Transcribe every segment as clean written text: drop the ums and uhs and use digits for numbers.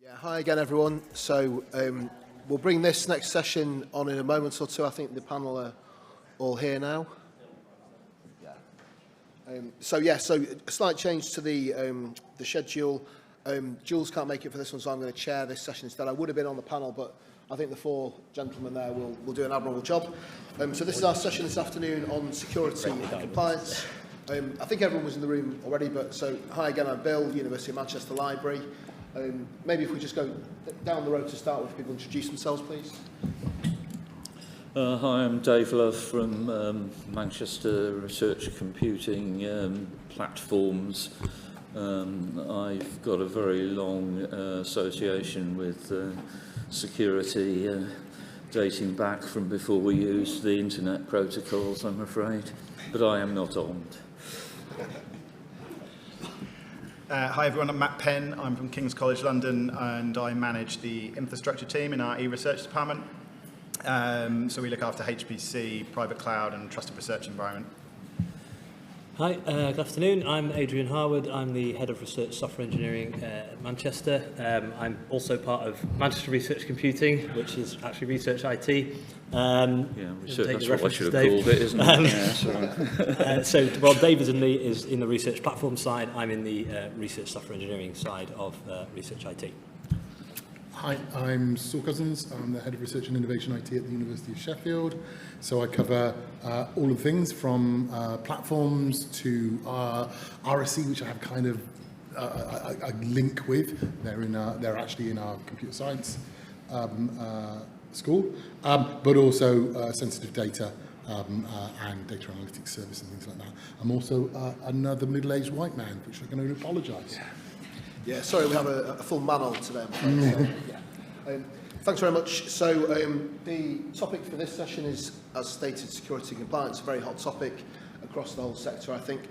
Yeah, hi again, everyone. So we'll bring this next session on in a moment or two. I think the panel are all here now. Yeah. So a slight change to the schedule. Jools can't make it for this one, so I'm going to chair this session instead. I would have been on the panel, but I think the four gentlemen there will do an admirable job. So this is our session this afternoon on security and compliance. I think everyone was in the room already, but so hi again, I'm Bill, University of Manchester Library. Maybe if we just go down the road to start with, people introduce themselves, please. Hi, I'm Dave Love from Manchester Research Computing Platforms. I've got a very long association with security dating back from before we used the internet protocols, I'm afraid, but I am not armed. Hi everyone, I'm Matt Penn. I'm from King's College London and I manage the infrastructure team in our e-research department. So we look after HPC, private cloud and trusted research environment. Hi, good afternoon. I'm Adrian Harwood. I'm the Head of Research Software Engineering at Manchester. I'm also part of Manchester Research Computing, which is actually Research IT. Research, that's what I should have called it, isn't it? Dave is in the research platform side. I'm in the research software engineering side of Research IT. Hi, I'm Saul Cozens. I'm the Head of Research and Innovation IT at the University of Sheffield. So I cover all of the things from platforms to RSC, which I have kind of a link with. They're actually in our computer science school, but also sensitive data and data analytics service and things like that. I'm also another middle-aged white man, which I'm going to apologise. Yeah, sorry, we have a full manel today. Thanks very much. So the topic for this session is, as stated, security and compliance, a very hot topic across the whole sector, I think.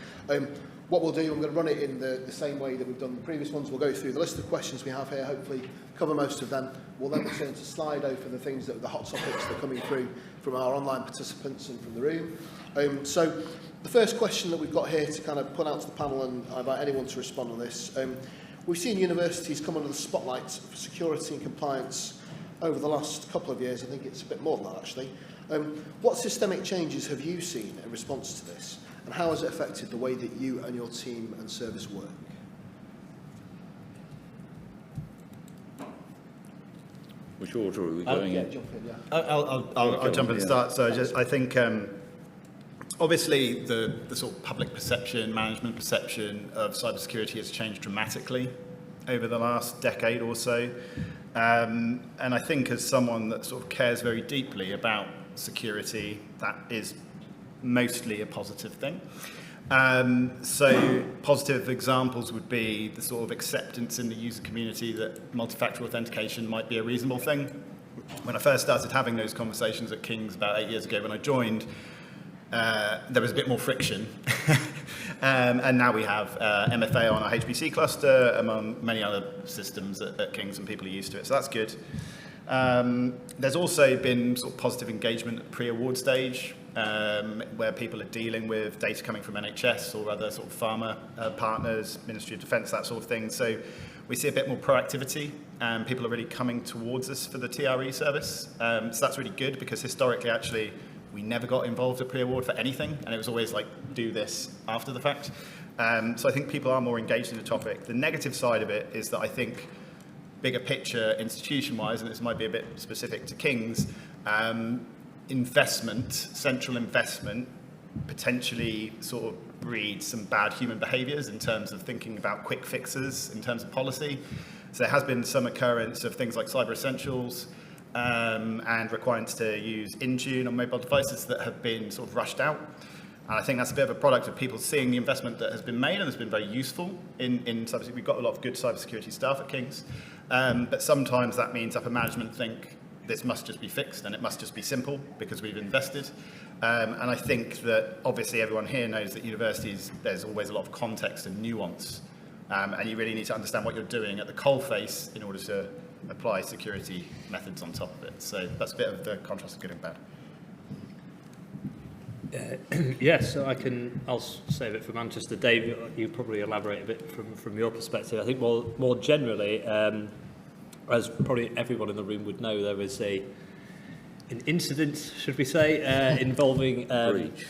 What we'll do, I'm going to run it in the same way that we've done the previous ones. We'll go through the list of questions we have here, hopefully cover most of them. We'll then turn to Slido for the things that are the hot topics that are coming through from our online participants and from the room. So the first question that we've got here to kind of put out to the panel, and I invite anyone to respond on this. We've seen universities come under the spotlight for security and compliance over the last couple of years. I think it's a bit more than that, actually. What systemic changes have you seen in response to this, and how has it affected the way that you and your team and service work? Which order are we going in? Jump in, yeah. I'll jump in and start. So I think obviously the sort of public perception, management perception of cybersecurity has changed dramatically over the last decade or so. And I think as someone that sort of cares very deeply about security, that is mostly a positive thing. So positive examples would be the sort of acceptance in the user community that multi-factor authentication might be a reasonable thing. When I first started having those conversations at King's about 8 years ago when I joined, there was a bit more friction. And now we have MFA on our HPC cluster, among many other systems at King's, and people are used to it, so that's good. There's also been sort of positive engagement at pre-award stage, where people are dealing with data coming from NHS or other sort of pharma partners, Ministry of Defence, that sort of thing. So we see a bit more proactivity, and people are really coming towards us for the TRE service. So that's really good, because historically, actually, we never got involved at pre-award for anything, and it was always like, do this after the fact. So I think people are more engaged in the topic. The negative side of it is that I think, bigger picture, institution-wise, and this might be a bit specific to King's, central investment, potentially sort of breeds some bad human behaviours in terms of thinking about quick fixes, in terms of policy. So there has been some occurrence of things like cyber essentials, and requirements to use Intune on mobile devices that have been sort of rushed out. And I think that's a bit of a product of people seeing the investment that has been made and has been very useful in cybersecurity. We've got a lot of good cybersecurity staff at King's, but sometimes that means upper management think this must just be fixed and it must just be simple because we've invested. And I think that obviously everyone here knows that universities, there's always a lot of context and nuance, and you really need to understand what you're doing at the coalface in order to apply security methods on top of it. So that's a bit of the contrast of good and bad. Yes, so I'll save it for Manchester. Dave, you probably elaborate a bit from your perspective. I think more generally, as probably everyone in the room would know, there was an incident, should we say, involving Breach.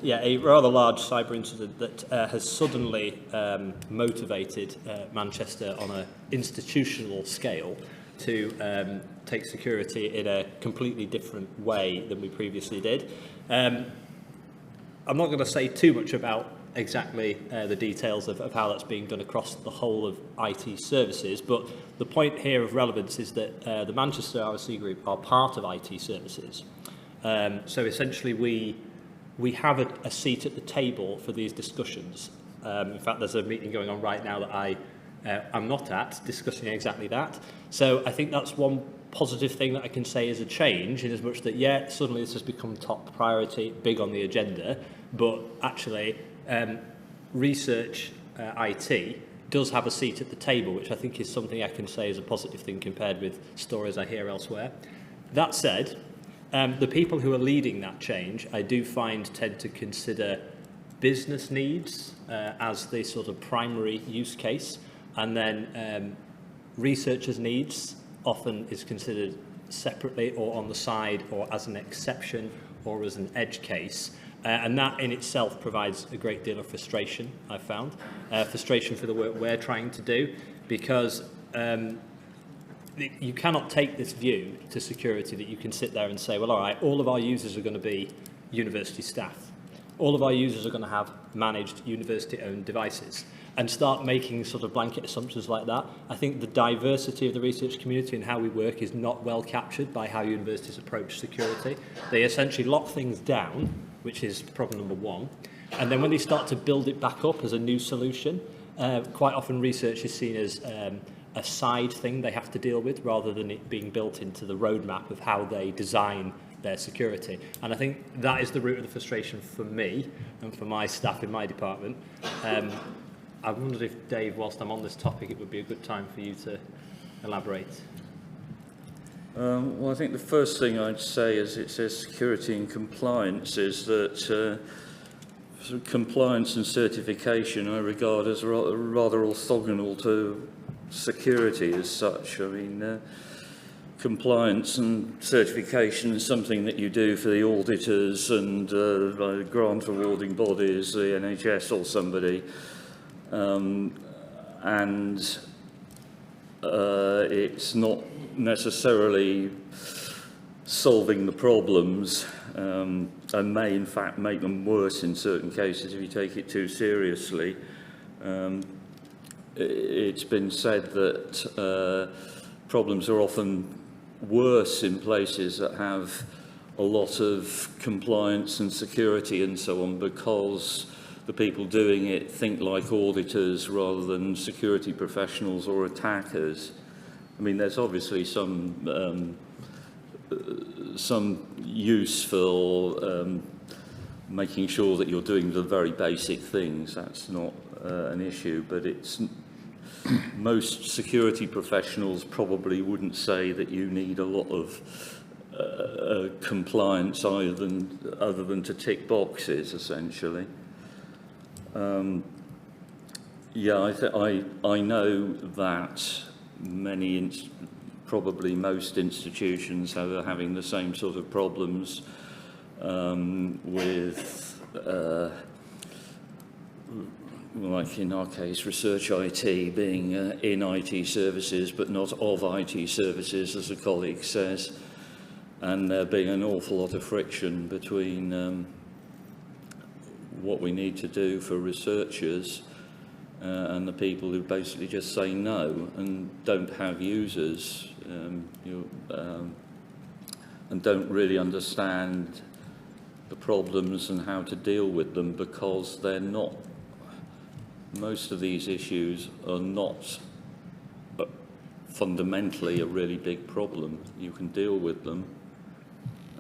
a rather large cyber incident that has suddenly motivated Manchester on an institutional scale to take security in a completely different way than we previously did. I'm not going to say too much about exactly the details of how that's being done across the whole of IT services, but the point here of relevance is that the Manchester RSC Group are part of IT services. So essentially we have a seat at the table for these discussions. In fact, there's a meeting going on right now that I'm not at, discussing exactly that. So I think that's one positive thing that I can say is a change, in as much that, yeah, suddenly this has become top priority, big on the agenda, but actually research IT does have a seat at the table, which I think is something I can say is a positive thing compared with stories I hear elsewhere. That said, the people who are leading that change, I do find, tend to consider business needs as the sort of primary use case, and then researchers' needs often is considered separately or on the side or as an exception or as an edge case. And that in itself provides a great deal of frustration, I've found. Frustration for the work we're trying to do, because you cannot take this view to security that you can sit there and say, well, all right, all of our users are going to be university staff. All of our users are going to have managed university-owned devices, and start making sort of blanket assumptions like that. I think the diversity of the research community and how we work is not well captured by how universities approach security. They essentially lock things down, which is problem number one, and then when they start to build it back up as a new solution, quite often research is seen as a side thing they have to deal with, rather than it being built into the roadmap of how they design their security. And I think that is the root of the frustration for me and for my staff in my department. I wondered if, Dave, whilst I'm on this topic, it would be a good time for you to elaborate. Well, I think the first thing I'd say, as it says security and compliance, is that sort of compliance and certification I regard as rather orthogonal to security as such. I mean, compliance and certification is something that you do for the auditors and grant awarding bodies, the NHS or somebody. It's not necessarily solving the problems, and may in fact make them worse in certain cases if you take it too seriously. It's been said that problems are often worse in places that have a lot of compliance and security and so on, because the people doing it think like auditors rather than security professionals or attackers. I mean, there's obviously some use for making sure that you're doing the very basic things. That's not an issue, but it's most security professionals probably wouldn't say that you need a lot of compliance other than to tick boxes, essentially. I know that probably most institutions are having the same sort of problems with, like in our case, research IT being in IT services but not of IT services, as a colleague says, and there being an awful lot of friction between what we need to do for researchers and the people who basically just say no and don't have users and don't really understand the problems and how to deal with them, because they're not, most of these issues are not fundamentally a really big problem. You can deal with them,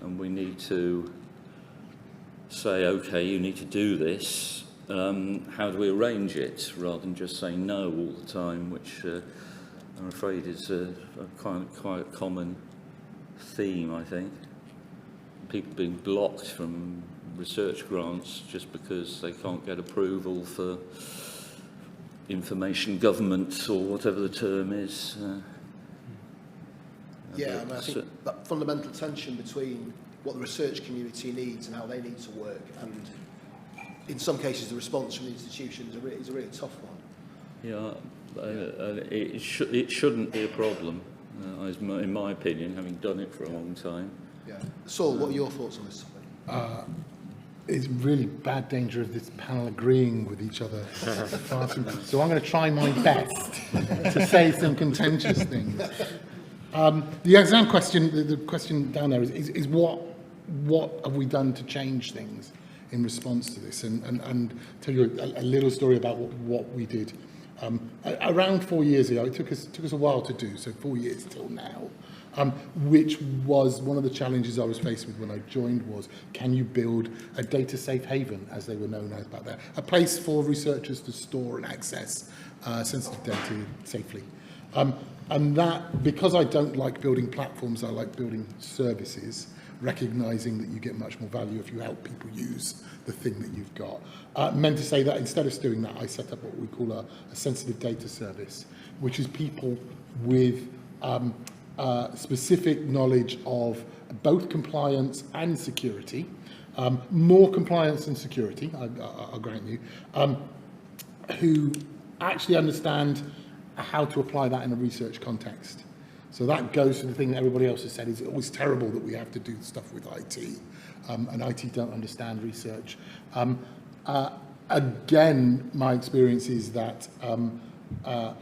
and we need to say, okay, you need to do this. How do we arrange it, rather than just saying no all the time, which I'm afraid is a quite common theme, I think. People being blocked from research grants just because they can't get approval for information government or whatever the term is. Yeah, I think that fundamental tension between what the research community needs and how they need to work, and in some cases the response from the institutions is a really tough one. Yeah, it shouldn't be a problem, in my opinion, having done it for a long time. Yeah. Saul, what are your thoughts on this topic? It's really bad danger of this panel agreeing with each other. So I'm going to try my best to say some contentious things. The exam question, the question down there is what have we done to change things in response to this? And tell you a little story about what we did. Around 4 years ago, it took us a while to do, so 4 years till now. Which was one of the challenges I was faced with when I joined was, can you build a data safe haven, as they were known as back there, a place for researchers to store and access sensitive data safely. And that, because I don't like building platforms, I like building services, recognising that you get much more value if you help people use the thing that you've got. Meant to say that instead of doing that, I set up what we call a sensitive data service, which is people with specific knowledge of both compliance and security, more compliance than security, I'll grant you, who actually understand how to apply that in a research context. So that goes to the thing that everybody else has said, is always terrible that we have to do stuff with IT, and IT don't understand research. Again, my experience is that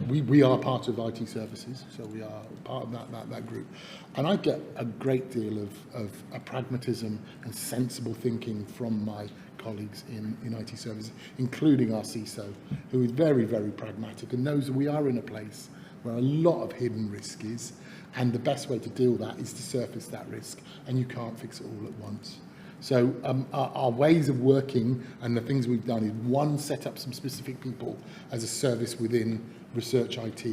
we are part of IT services, so we are part of that group. And I get a great deal of pragmatism and sensible thinking from my colleagues in IT services, including our CISO, who is very, very pragmatic and knows that we are in a place where a lot of hidden risk is, and the best way to deal with that is to surface that risk, and you can't fix it all at once. So our ways of working and the things we've done is, one, set up some specific people as a service within research IT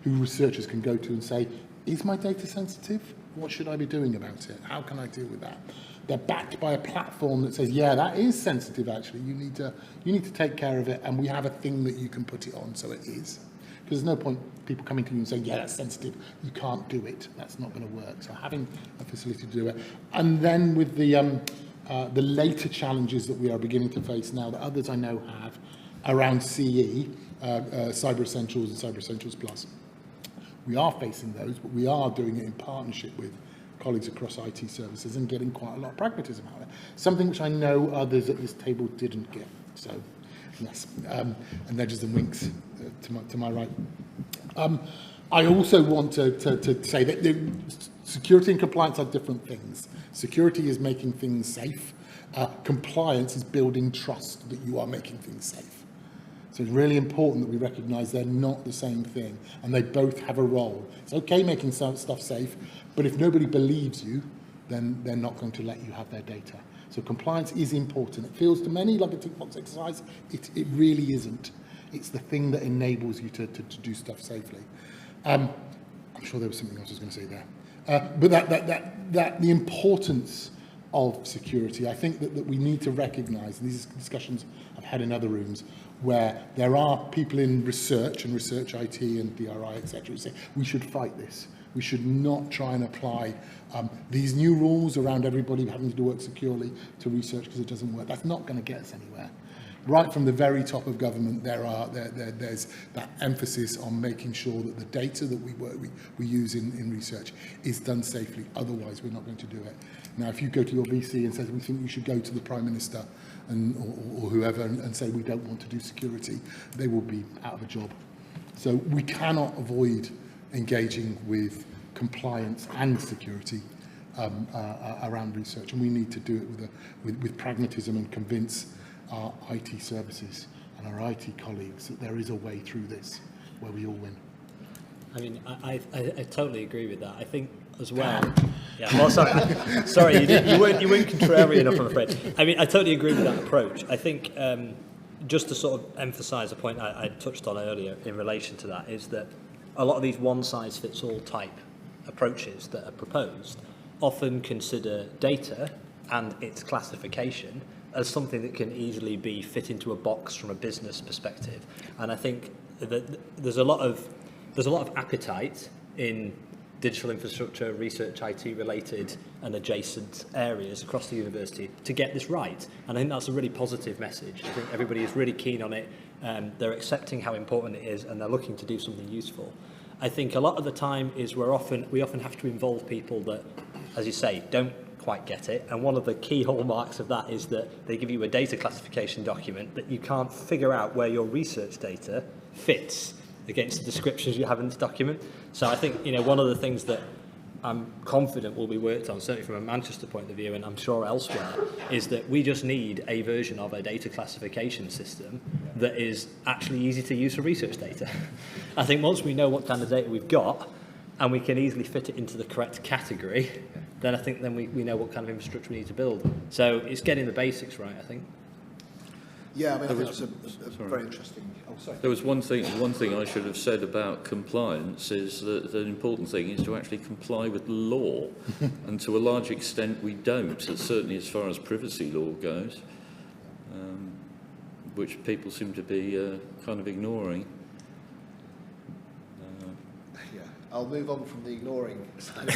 who researchers can go to and say, is my data sensitive? What should I be doing about it? How can I deal with that? They're backed by a platform that says, yeah, that is sensitive actually. You need to take care of it, and we have a thing that you can put it on so it is. Because there's no point people coming to you and saying, yeah, that's sensitive, you can't do it. That's not going to work. So having a facility to do it. And then with the later challenges that we are beginning to face now, that others I know have, around CE, Cyber Essentials and Cyber Essentials Plus. We are facing those, but we are doing it in partnership with colleagues across IT services and getting quite a lot of pragmatism out of it. Something which I know others at this table didn't get. So, yes, and nudges and winks to my right. I also want to say that security and compliance are different things. Security is making things safe. Compliance is building trust that you are making things safe. So it's really important that we recognise they're not the same thing, and they both have a role. It's okay making some stuff safe, but if nobody believes you, then they're not going to let you have their data. So compliance is important. It feels to many like a tick box exercise. It really isn't. It's the thing that enables you to do stuff safely. I'm sure there was something else I was going to say there. But that the importance of security, I think that we need to recognise, and these discussions I've had in other rooms, where there are people in research and research IT and DRI, etc., who say we should fight this. We should not try and apply these new rules around everybody having to work securely to research, because it doesn't work. That's not going to get us anywhere. Right from the very top of government, there's that emphasis on making sure that the data that we use in research is done safely. Otherwise, we're not going to do it. Now, if you go to your VC and says, we think you should go to the Prime Minister or whoever and say we don't want to do security, they will be out of a job. So we cannot avoid engaging with compliance and security around research, and we need to do it with pragmatism and convince our IT services and our IT colleagues that there is a way through this where we all win. I mean, I totally agree with that. I think as well. Yeah. Well, sorry, you weren't contrary enough, I'm afraid. I mean, I totally agree with that approach. I think just to sort of emphasise a point I touched on earlier in relation to that is that a lot of these one-size-fits-all type approaches that are proposed often consider data and its classification as something that can easily be fit into a box from a business perspective. And I think that there's a lot of appetite in digital infrastructure, research, IT related and adjacent areas across the university to get this right. And I think that's a really positive message. I think everybody is really keen on it. They're accepting how important it is and they're looking to do something useful. I think a lot of the time is we often have to involve people that, as you say, don't quite get it. And one of the key hallmarks of that is that they give you a data classification document that you can't figure out where your research data fits against the descriptions you have in this document. So I think, one of the things that I'm confident will be worked on, certainly from a Manchester point of view, and I'm sure elsewhere, is that we just need a version of a data classification system that is actually easy to use for research data. I think once we know what kind of data we've got, and we can easily fit it into the correct category, then I think we know what kind of infrastructure we need to build. So it's getting the basics right, I think. Yeah, I mean, I think that's a very interesting... Oh, sorry. There was one thing I should have said about compliance is that the important thing is to actually comply with law. And to a large extent we don't, certainly as far as privacy law goes, which people seem to be kind of ignoring. I'll move on from the ignoring side.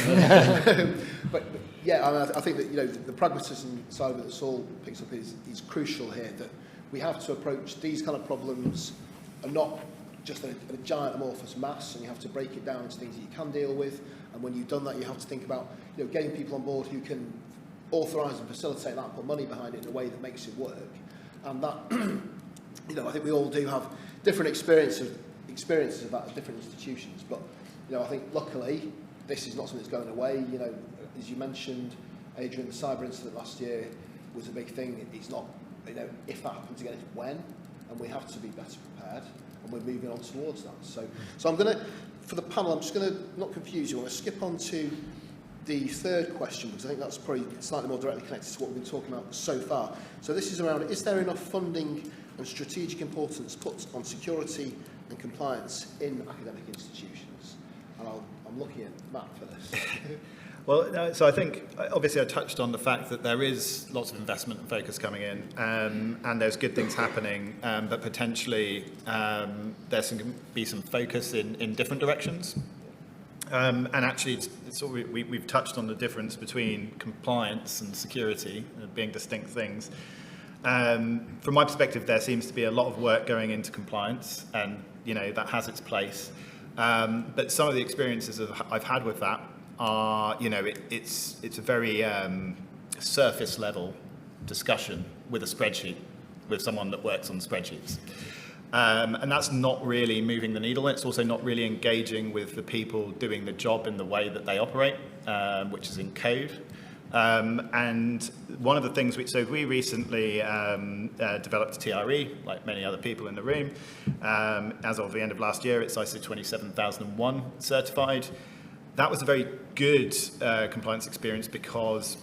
but yeah, I think that the pragmatism side of it that Saul picks up is crucial here. That we have to approach these kind of problems are not just a giant amorphous mass, and you have to break it down into things that you can deal with. And when you've done that, you have to think about getting people on board who can authorise and facilitate that, and put money behind it in a way that makes it work. And that I think we all do have different experiences of that at different institutions, but. I think luckily this is not something that's going away. As you mentioned, Adrian, the cyber incident last year was a big thing. It's not, if that happens again, it's when, and we have to be better prepared, and we're moving on towards that. So I'm going to, for the panel, I'm just going to not confuse you. I want to skip on to the third question, because I think that's probably slightly more directly connected to what we've been talking about so far. So this is around, is there enough funding and strategic importance put on security and compliance in academic institutions? And I'm looking at Matt for this. Well, so I think, obviously I touched on the fact that there is lots of investment and focus coming in, and there's good things happening, but potentially there's going to be some focus in different directions. And actually, we've touched on the difference between compliance and security being distinct things. From my perspective, there seems to be a lot of work going into compliance, and that has its place. But some of the experiences I've had with that are, it's a very surface level discussion with a spreadsheet, with someone that works on spreadsheets. And that's not really moving the needle. It's also not really engaging with the people doing the job in the way that they operate, which is in code. And one of the things we recently developed DRI, like many other people in the room. As of the end of last year, it's ISO 27001 certified. That was a very good compliance experience because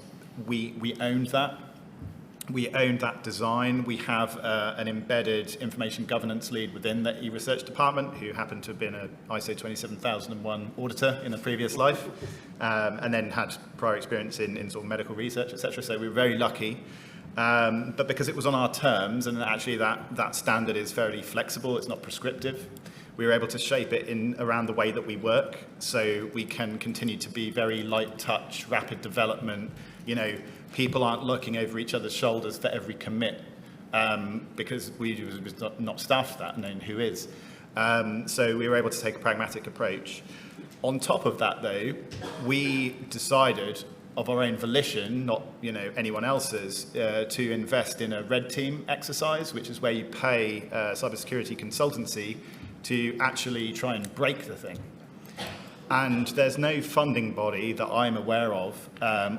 we owned that. We owned that design. We have an embedded information governance lead within the e-research department who happened to have been an ISO 27001 auditor in a previous life, and then had prior experience in sort of medical research, etc. So we were very lucky. But because it was on our terms, and actually that standard is fairly flexible, it's not prescriptive, we were able to shape it in around the way that we work, so we can continue to be very light touch, rapid development. People aren't looking over each other's shoulders for every commit, because we was not staffed that, and then who is? So we were able to take a pragmatic approach. On top of that, though, we decided of our own volition, not anyone else's, to invest in a red team exercise, which is where you pay cybersecurity consultancy to actually try and break the thing. And there's no funding body that I'm aware of,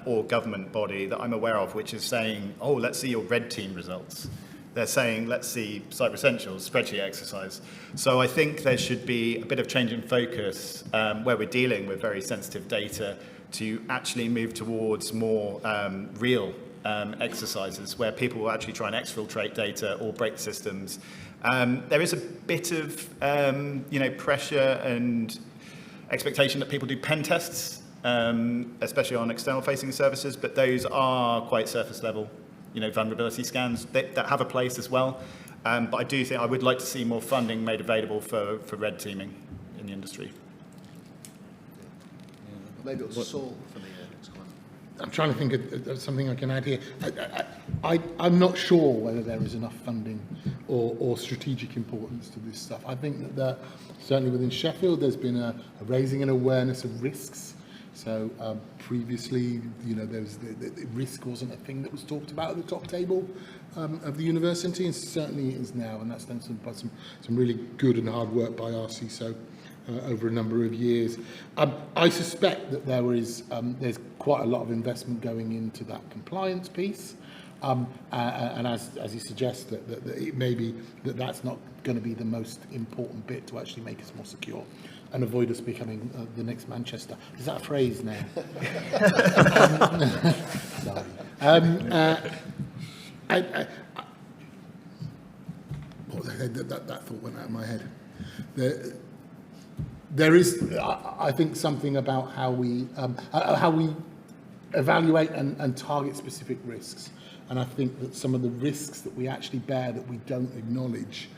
or government body that I'm aware of, which is saying, oh, let's see your red team results. They're saying, let's see Cyber Essentials, spreadsheet exercise. So I think there should be a bit of change in focus where we're dealing with very sensitive data to actually move towards more real exercises where people will actually try and exfiltrate data or break systems. There is a bit of pressure and expectation that people do pen tests, especially on external facing services, but those are quite surface level, vulnerability scans that have a place as well. But I do think I would like to see more funding made available for red teaming in the industry. maybe it's Saul for the next one. I'm trying to think of something I can add here. I'm not sure whether there is enough funding or strategic importance to this stuff. I think that certainly within Sheffield there's been a raising an awareness of risks. So previously, the risk wasn't a thing that was talked about at the top table of the university, and certainly it is now, and that's done some really good and hard work by our CISO over a number of years. I suspect that there's quite a lot of investment going into that compliance piece, and as you suggest, that it may be that's not going to be the most important bit to actually make us more secure and avoid us becoming the next Manchester. Is that a phrase now? Sorry. That thought went out of my head. There is, I think, something about how we evaluate and target specific risks. And I think that some of the risks that we actually bear that we don't acknowledge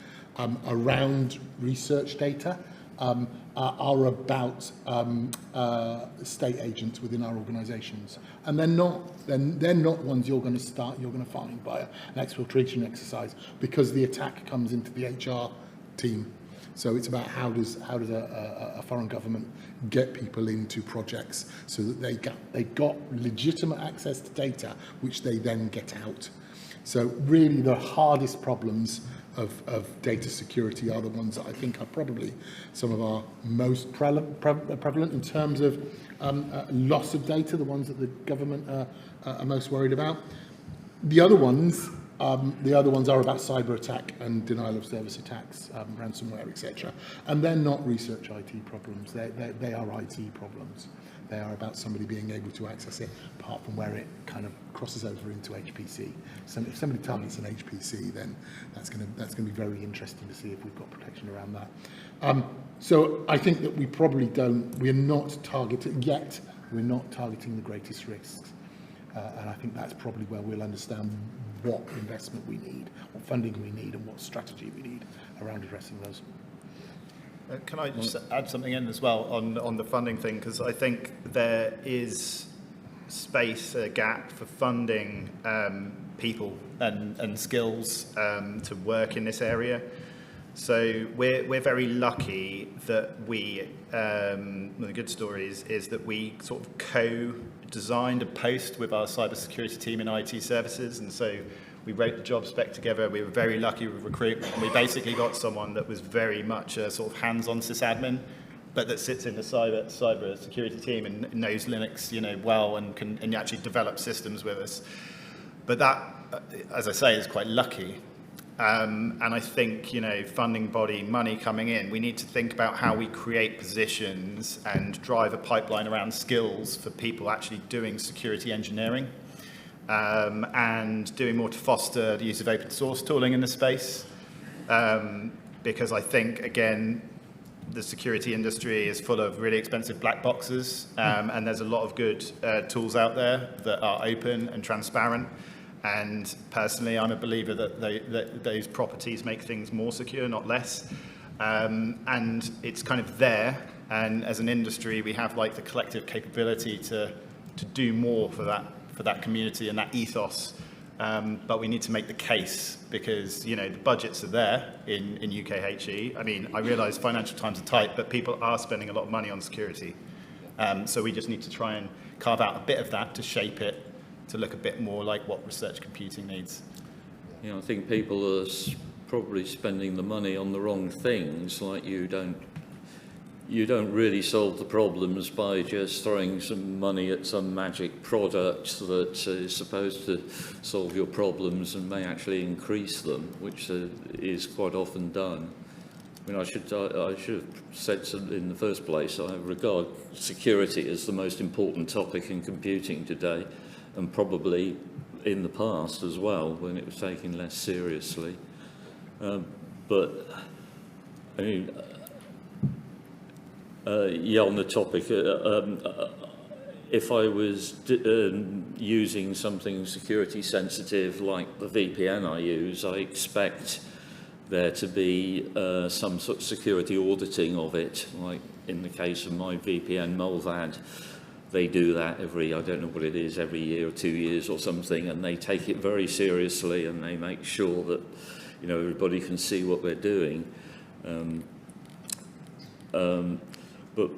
around research data are about state agents within our organisations, and they're not ones you're going to find by an exfiltration exercise, because the attack comes into the HR team. So it's about how does a foreign government get people into projects so that they got legitimate access to data which they then get out. So really the hardest problems of data security are the ones that I think are probably some of our most prevalent in terms of loss of data, the ones that the government are most worried about. The other ones are about cyber attack and denial of service attacks, ransomware, etc. And they're not research IT problems. They are IT problems. They are about somebody being able to access it, apart from where it kind of crosses over into HPC. So if somebody targets an HPC, then that's going to be very interesting to see if we've got protection around that. So I think that we're not targeting the greatest risks. And I think that's probably where we'll understand what investment we need, what funding we need, and what strategy we need around addressing those. Can I just add something in as well on the funding thing? Because I think there is space, a gap for funding people and skills to work in this area. So we're very lucky that one of the good stories is that we sort of co-designed a post with our cybersecurity team in IT services, and so we wrote the job spec together. We were very lucky with recruitment, and we basically got someone that was very much a sort of hands-on sysadmin, but that sits in the cyber security team and knows Linux, well, and can actually develop systems with us. But that, as I say, is quite lucky. And I think, funding body, money coming in, we need to think about how we create positions and drive a pipeline around skills for people actually doing security engineering, and doing more to foster the use of open source tooling in the space. Because I think, again, the security industry is full of really expensive black boxes, and there's a lot of good tools out there that are open and transparent. And personally, I'm a believer that those properties make things more secure, not less. And it's kind of there. And as an industry, we have like the collective capability to do more for that community and that ethos. But we need to make the case, because the budgets are there in UKHE. I mean, I realise financial times are tight, but people are spending a lot of money on security. So we just need to try and carve out a bit of that to shape it to look a bit more like what research computing needs. I think people are probably spending the money on the wrong things. Like you don't really solve the problems by just throwing some money at some magic product that is supposed to solve your problems and may actually increase them, which is quite often done. I mean, I should have said in the first place, I regard security as the most important topic in computing today, and probably in the past as well, when it was taken less seriously. But I mean, on the topic, if I was using something security sensitive like the VPN I use, I expect there to be some sort of security auditing of it, like in the case of my VPN Molvad. they do that every, I don't know what it is, every year or 2 years or something, and they take it very seriously, and they make sure that, you know, everybody can see what they're doing. But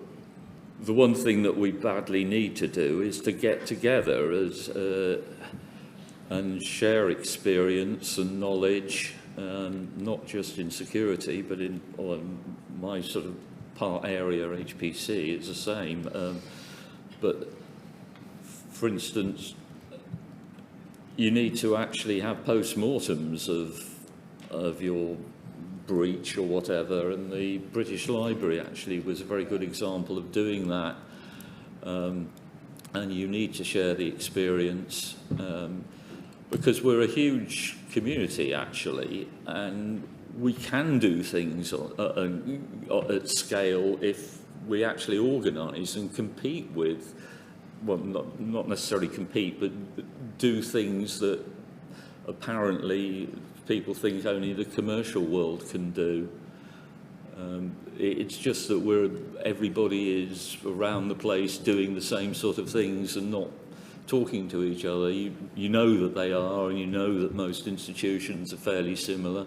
the one thing that we badly need to do is to get together as and share experience and knowledge, not just in security, but in my sort of part area, HPC, it's the same. But for instance, you need to actually have post-mortems of your breach or whatever, and the British Library actually was a very good example of doing that. And you need to share the experience, because we're a huge community actually, and we can do things at scale if we actually organise and compete with, well, not necessarily compete, but do things that apparently people think only the commercial world can do. It's just that everybody is around the place doing the same sort of things and not talking to each other. You know that they are, and you know that most institutions are fairly similar.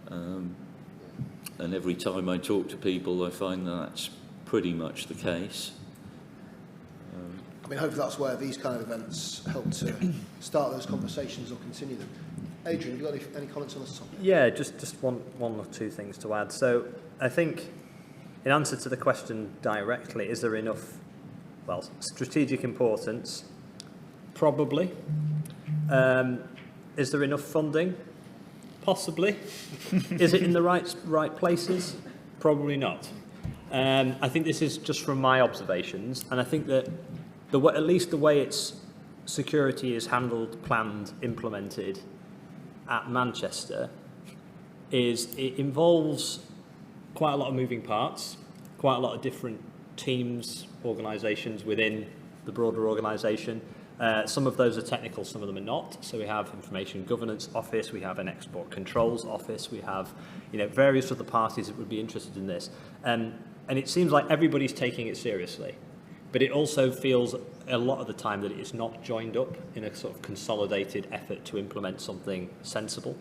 And every time I talk to people, I find that's pretty much the case. I mean, hopefully that's where these kind of events help to start those conversations or continue them. Adrian, have you got any comments on this topic? Yeah, just one or two things to add. So I think in answer to the question directly, is there enough, well, strategic importance? Probably. Is there enough funding? Possibly. Is it in the right places? Probably not. I think this is just from my observations, and I think that at least the way security is handled, planned, implemented at Manchester it involves quite a lot of moving parts, quite a lot of different teams, organisations within the broader organisation. Some of those are technical, some of them are not. So we have Information Governance Office, we have an Export Controls Office, we have, various other parties that would be interested in this. And it seems like everybody's taking it seriously. But it also feels a lot of the time that it's not joined up in a sort of consolidated effort to implement something sensible.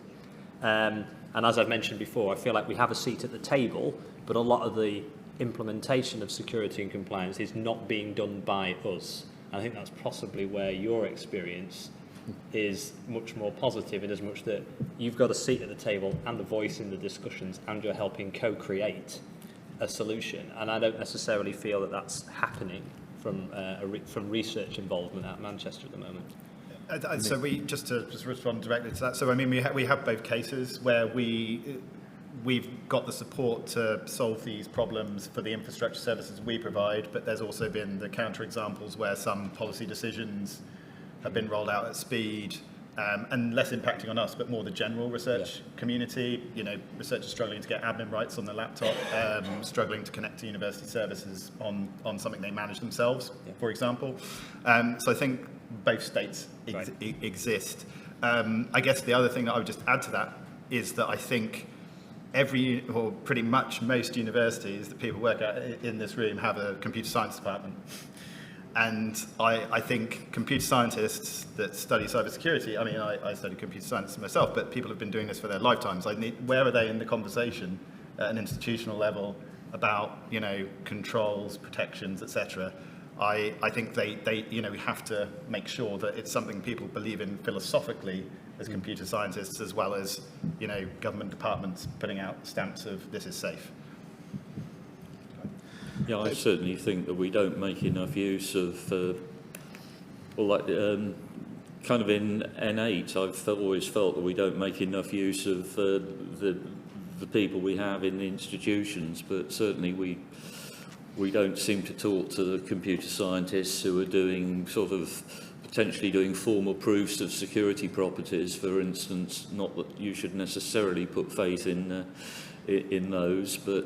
And as I've mentioned before, I feel like we have a seat at the table, but a lot of the implementation of security and compliance is not being done by us. I think that's possibly where your experience is much more positive, in as much that you've got a seat at the table and a voice in the discussions, and you're helping co-create a solution. And I don't necessarily feel that that's happening from research involvement at Manchester at the moment. So just to respond directly to that. So I mean, we have both cases where we've got the support to solve these problems for the infrastructure services we provide, but there's also been the counter-examples where some policy decisions have been rolled out at speed, and less impacting on us, but more the general research community. Researchers struggling to get admin rights on their laptop, struggling to connect to university services on something they manage themselves, for example. So I think both states exist. I guess the other thing that I would just add to that is that I think pretty much most universities that people work at in this room have a computer science department. And I think computer scientists that study cybersecurity, I mean, I study computer science myself, but people have been doing this for their lifetimes. Where are they in the conversation at an institutional level about, controls, protections, etc.? I think we have to make sure that it's something people believe in philosophically as computer scientists, as well as, government departments putting out stamps of this is safe. Yeah, I certainly think that we don't make enough use of, kind of in N8, I've always felt that we don't make enough use of the people we have in the institutions, but certainly we don't seem to talk to the computer scientists who are doing potentially doing formal proofs of security properties, for instance. Not that you should necessarily put faith in those, but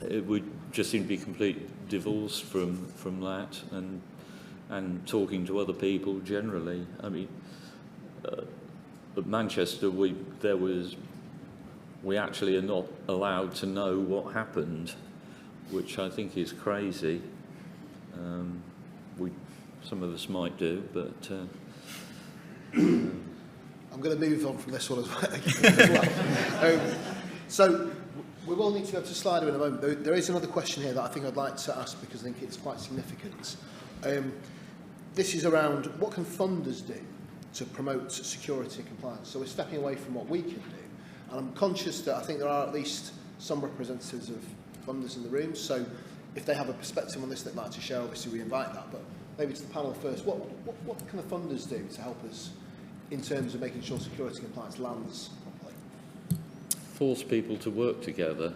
it would just seem to be complete divorce from that, and talking to other people generally. I mean, at Manchester, we actually are not allowed to know what happened, which I think is crazy. Some of us might do, but I'm going to move on from this one as well. So we will need to go to Slido in a moment. There is another question here that I think I'd like to ask because I think it's quite significant. This is around what can funders do to promote security and compliance. So we're stepping away from what we can do. And I'm conscious that I think there are at least some representatives of funders in the room. So if they have a perspective on this they'd like to share, obviously we invite that. But maybe to the panel first, what can the funders do to help us in terms of making sure security and compliance lands properly? force people to work together,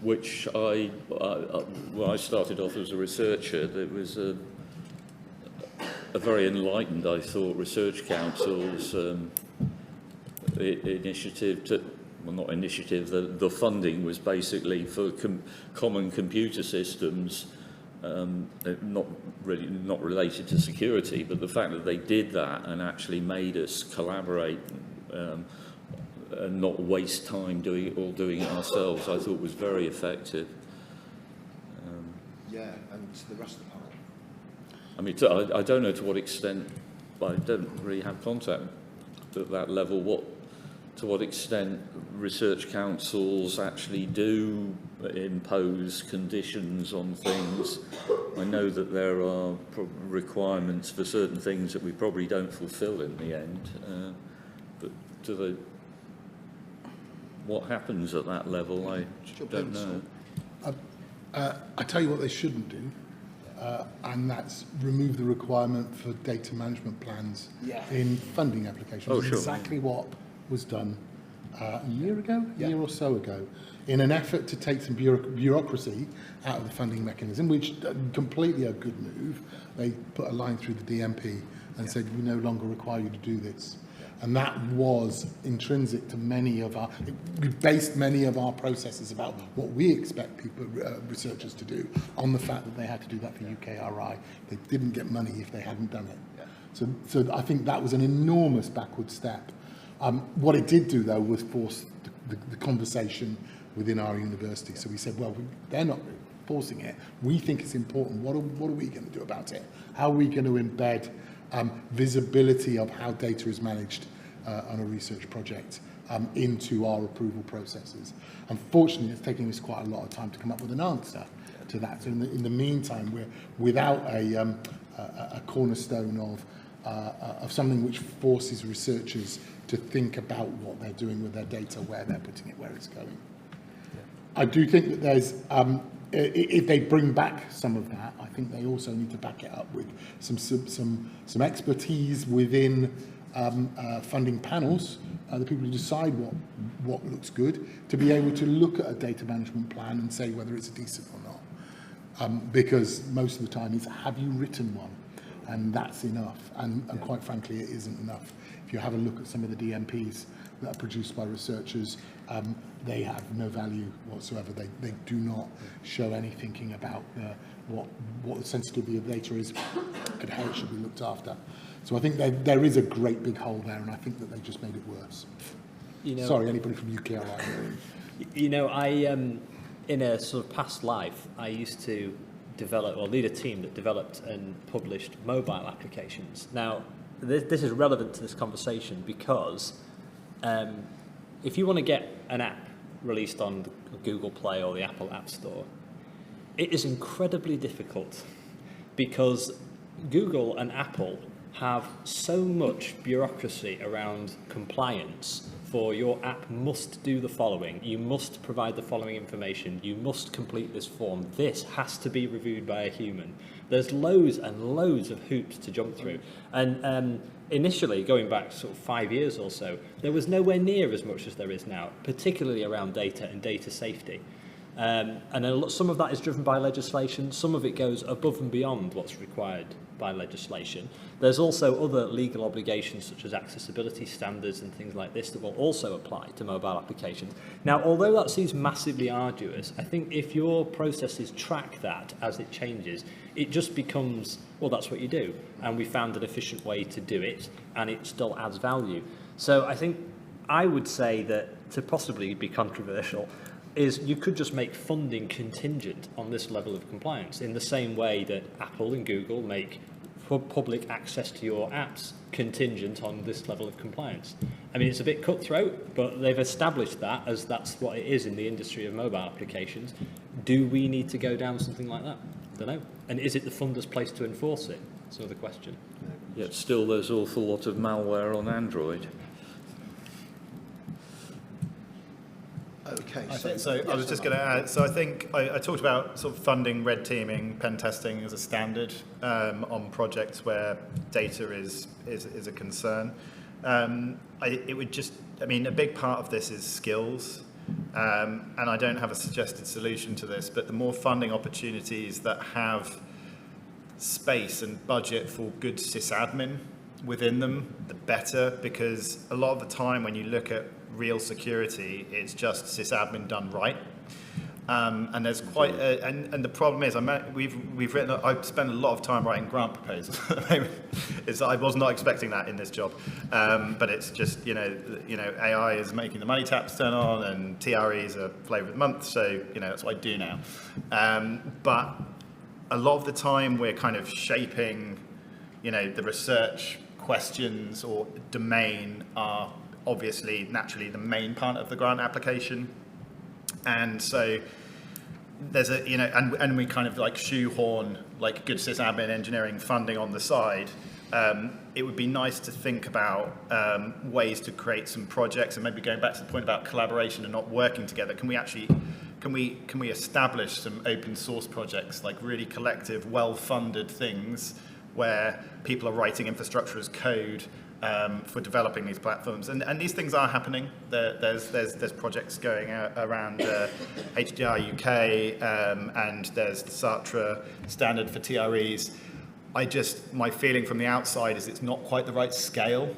which when I started off as a researcher, there was a very enlightened, I thought, Research Council's initiative to, well, not initiative, the funding was basically for common computer systems, not related to security, but the fact that they did that and actually made us collaborate and not waste time doing it ourselves, I thought was very effective. Yeah, and the rest of the panel. I mean, I don't know to what extent, I don't really have contact at that level, to what extent research councils actually do impose conditions on things. I know that there are requirements for certain things that we probably don't fulfil in the end, but what happens at that level, I don't know. I tell you what they shouldn't do, and that's remove the requirement for data management plans in funding applications. Oh, sure. Exactly what was done a year or so ago, in an effort to take some bureaucracy out of the funding mechanism, which completely a good move. They put a line through the DMP and said, we no longer require you to do this. And that was intrinsic to many of our, we based many of our processes about what we expect people, researchers to do, on the fact that they had to do that for UKRI. They didn't get money if they hadn't done it. Yeah. So I think that was an enormous backward step. What it did do, though, was force the conversation within our university. So we said, well, they're not forcing it. We think it's important. What are we going to do about it? How are we going to embed visibility of how data is managed on a research project into our approval processes? Unfortunately, it's taking us quite a lot of time to come up with an answer to that. So in the meantime, we're without a cornerstone of something which forces researchers to think about what they're doing with their data, where they're putting it, where it's going. Yeah. I do think that there's, if they bring back some of that, I think they also need to back it up with some expertise within funding panels, the people who decide what looks good, to be able to look at a data management plan and say whether it's decent or not. Because most of the time it's, have you written one? And that's enough. And quite frankly, it isn't enough. If you have a look at some of the DMPs that are produced by researchers, they have no value whatsoever. They do not show any thinking about what the sensitivity of data is and how it should be looked after. So I think there is a great big hole there, and I think that they just made it worse. Sorry, anybody from UKRI? I in a sort of past life, I used to develop or lead a team that developed and published mobile applications. Now, this is relevant to this conversation because if you want to get an app released on Google Play or the Apple App Store, it is incredibly difficult because Google and Apple have so much bureaucracy around compliance. For your app must do the following. You must provide the following information. You must complete this form. This has to be reviewed by a human. There's loads and loads of hoops to jump through. And initially, going back sort of 5 years or so, there was nowhere near as much as there is now, particularly around data and data safety. And some of that is driven by legislation. Some of it goes above and beyond what's required by legislation. There's also other legal obligations such as accessibility standards and things like this that will also apply to mobile applications. Now, although that seems massively arduous, I think if your processes track that as it changes, it just becomes, well, that's what you do. And we found an efficient way to do it, and it still adds value. So I think I would say that, to possibly be controversial, is you could just make funding contingent on this level of compliance in the same way that Apple and Google make public access to your apps contingent on this level of compliance. I mean, it's a bit cutthroat, but they've established that as that's what it is in the industry of mobile applications. Do we need to go down something like that? I don't know. And is it the funder's place to enforce it? That's another question. Yet still there's an awful lot of malware on Android. Okay. I was just going to add, so I think I talked about sort of funding red teaming, pen testing as a standard on projects where data is a concern. It would just, I mean, a big part of this is skills, and I don't have a suggested solution to this, but the more funding opportunities that have space and budget for good sysadmin within them, the better, because a lot of the time when you look at real security, it's just sysadmin done right. And there's quite and the problem is I've spent a lot of time writing grant proposals. I was not expecting that in this job, but it's just you know AI is making the money taps turn on and TREs are flavour of the month, so that's what I do now. But a lot of the time we're kind of shaping the research questions or domain are obviously naturally the main part of the grant application, and so there's and we kind of like shoehorn like good sysadmin engineering funding on the side. It would be nice to think about ways to create some projects, and maybe going back to the point about collaboration and not working together. Can we establish some open source projects, like really collective, well-funded things where people are writing infrastructure as code for developing these platforms, and these things are happening. There's projects going around HDR UK, and there's the Sartre standard for TREs. My feeling from the outside is it's not quite the right scale.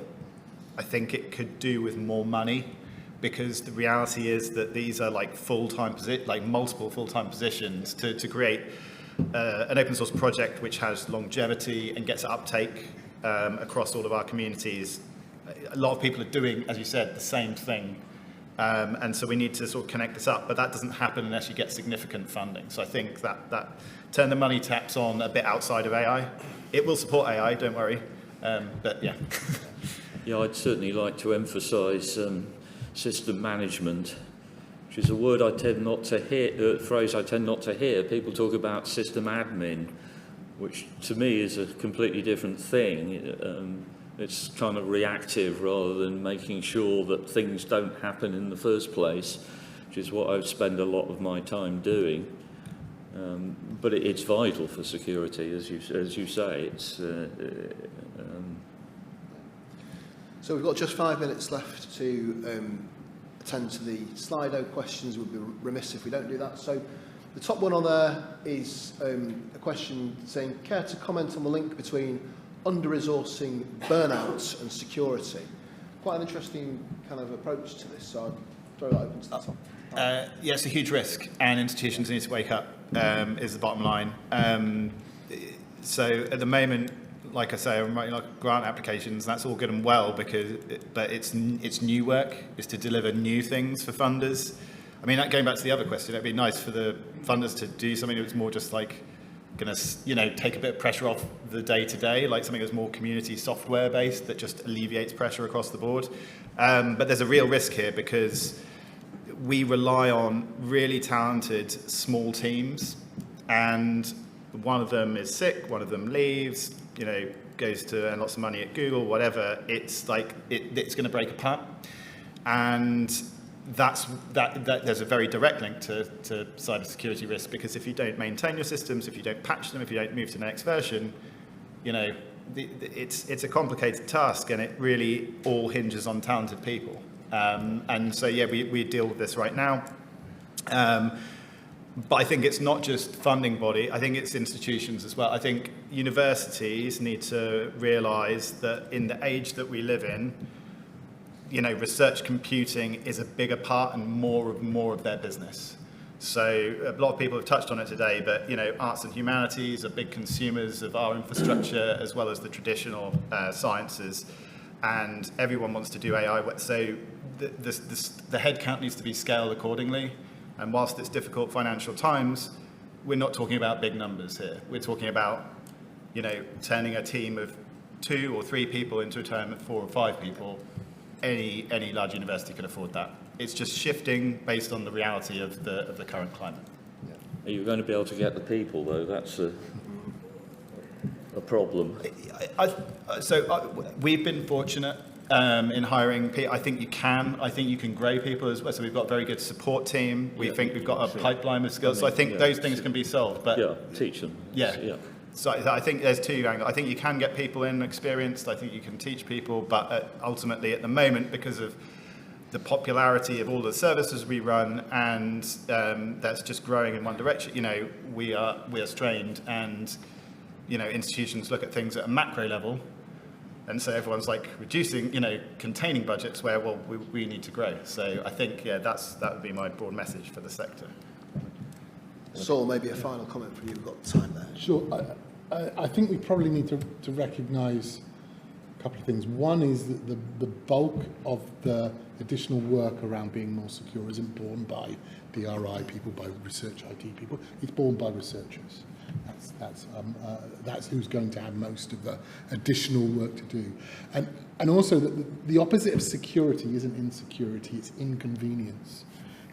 I think it could do with more money, because the reality is that these are like multiple full-time positions to create an open source project which has longevity and gets uptake across all of our communities. A lot of people are doing, as you said, the same thing, and so we need to sort of connect this up, but that doesn't happen unless you get significant funding. So I think that turn the money taps on a bit outside of AI. It will support AI, don't worry, but yeah. Yeah, I'd certainly like to emphasise system management, which is a word I tend not to hear, phrase I tend not to hear. People talk about system admin, which to me is a completely different thing. It's kind of reactive rather than making sure that things don't happen in the first place, which is what I would spend a lot of my time doing. But it's vital for security, as you say. So we've got just 5 minutes left to attend to the Slido questions. We'd be remiss if we don't do that. So the top one on there is a question saying, care to comment on the link between under-resourcing, burnout and security? Quite an interesting kind of approach to this, so I'll throw that open to the top. Yeah, it's a huge risk, and institutions need to wake up, is the bottom line. So at the moment, like I say, I'm writing like grant applications. That's all good and well, but it's new work. It's to deliver new things for funders. I mean, going back to the other question, it'd be nice for the funders to do something that's more just like going to, take a bit of pressure off the day-to-day, like something that's more community software-based that just alleviates pressure across the board. But there's a real risk here, because we rely on really talented small teams, and one of them is sick, one of them leaves, goes to earn lots of money at Google, whatever. It's like it's going to break apart, and there's a very direct link to cybersecurity risk, because if you don't maintain your systems, if you don't patch them, if you don't move to the next version, it's a complicated task, and it really all hinges on talented people. And so, yeah, we deal with this right now. But I think it's not just funding body, I think it's institutions as well. I think universities need to realise that in the age that we live in, research computing is a bigger part and more of their business. So a lot of people have touched on it today, but arts and humanities are big consumers of our infrastructure, as well as the traditional sciences, and everyone wants to do AI. So the headcount needs to be scaled accordingly. And whilst it's difficult financial times, we're not talking about big numbers here. We're talking about, turning a team of 2 or 3 people into a team of 4 or 5 people. Any large university could afford that. It's just shifting based on the reality of the current climate. Are you going to be able to get the people, though? That's a problem. We've been fortunate in hiring people. I think you can grow people as well. So we've got a very good support team. We think we've got a pipeline of skills. So I think those things can be solved. But teach them. Yeah. So I think there's 2 angles. I think you can get people in experienced. I think you can teach people. But ultimately, at the moment, because of the popularity of all the services we run, and that's just growing in one direction, we are strained, and institutions look at things at a macro level, and so everyone's like reducing, containing budgets where we need to grow. So I think that would be my broad message for the sector. Saul, maybe a final comment from you. We've got time there. Sure. I think we probably need to recognise a couple of things. One is that the bulk of the additional work around being more secure isn't borne by DRI people, by research IT people. It's borne by researchers. That's who's going to have most of the additional work to do. And also the opposite of security isn't insecurity, it's inconvenience.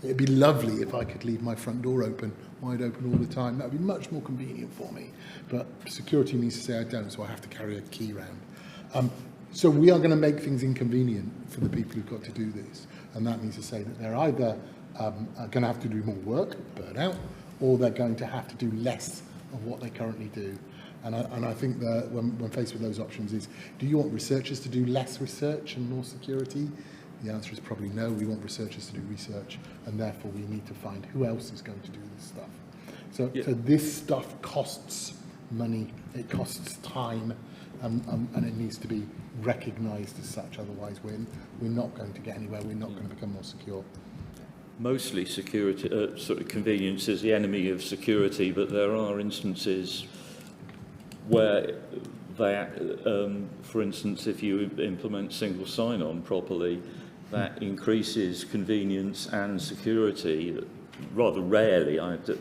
It'd be lovely if I could leave my front door wide open all the time. That would be much more convenient for me. But security means to say I don't, so I have to carry a key around. So we are going to make things inconvenient for the people who've got to do this. And that means to say that they're either going to have to do more work, burn out, or they're going to have to do less of what they currently do. And I think that when faced with those options is, do you want researchers to do less research and more security? The answer is probably no. We want researchers to do research, and therefore we need to find who else is going to do this stuff. So this stuff costs money, it costs time, and it needs to be recognised as such. Otherwise, we're not going to get anywhere. We're not going to become more secure. Mostly security, sort of convenience is the enemy of security, but there are instances where for instance, if you implement single sign-on properly, that increases convenience and security. Rather rarely, I have to,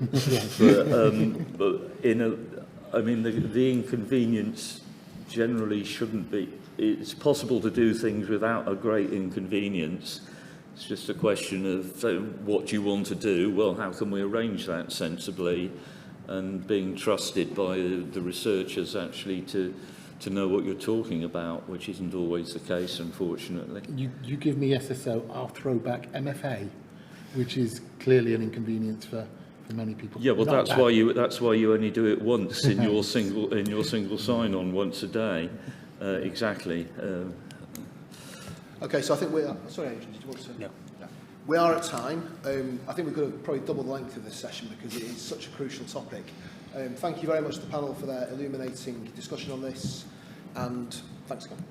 but the inconvenience generally shouldn't be. It's possible to do things without a great inconvenience. It's just a question of what you want to do. Well, how can we arrange that sensibly, and being trusted by the researchers actually to know what you're talking about, which isn't always the case, unfortunately. You give me SSO, I'll throw back MFA, which is clearly an inconvenience for many people. Yeah, well, that's why you only do it once in your single sign-on once a day. Exactly. Okay, so I think we are. Sorry, Adrian, did you want to? No. We are at time. I think we could have probably doubled the length of this session because it is such a crucial topic. Thank you very much to the panel for their illuminating discussion on this, and thanks again.